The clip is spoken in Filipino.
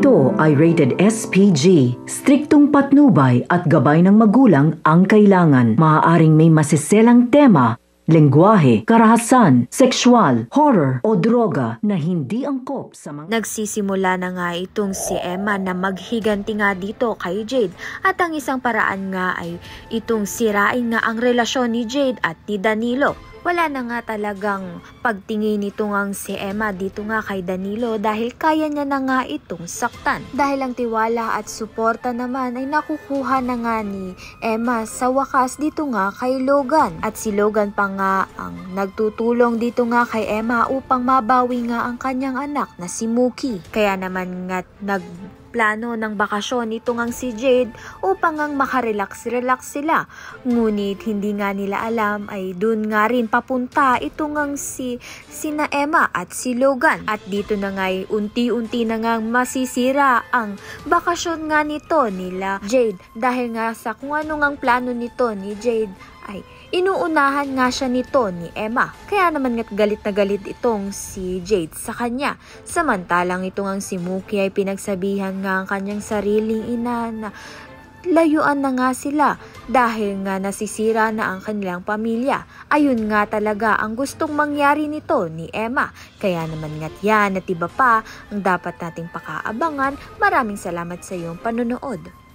Ito ay rated SPG. Striktong patnubay at gabay ng magulang ang kailangan. Maaaring may masiselang tema, lengguwahe, karahasan, sexual, horror o droga na hindi angkop sa mga... Nagsisimula na nga itong si Emma na maghiganti nga dito kay Jade at ang isang paraan nga ay itong sirain nga ang relasyon ni Jade at ni Danilo. Wala na nga talagang pagtingin nito ngang si Emma dito nga kay Danilo dahil kaya niya na nga itong saktan. Dahil ang tiwala at suporta naman ay nakukuha na nga ni Emma sa wakas dito nga kay Logan. At si Logan pa nga ang nagtutulong dito nga kay Emma upang mabawi nga ang kanyang anak na si Mookie. Kaya naman nga plano ng bakasyon ito ngang si Jade upang ngang makarelax-relax sila. Ngunit hindi nga nila alam ay dun nga rin papunta ito ngang sina Emma at si Logan. At dito na nga ay unti-unti na ngang masisira ang bakasyon nga nito nila Jade. Dahil nga sa kung ano ngang plano nito ni Jade ay inuunahan nga siya nito ni Emma. Kaya naman nga't galit na galit itong si Jade sa kanya. Samantalang ito ngang si Mookie ay pinagsabihan nga ang kanyang sariling ina na layuan na nga sila dahil nga nasisira na ang kanilang pamilya. Ayun nga talaga ang gustong mangyari nito ni Emma. Kaya naman nga't yan at iba pa ang dapat nating pakaabangan. Maraming salamat sa iyong panonood.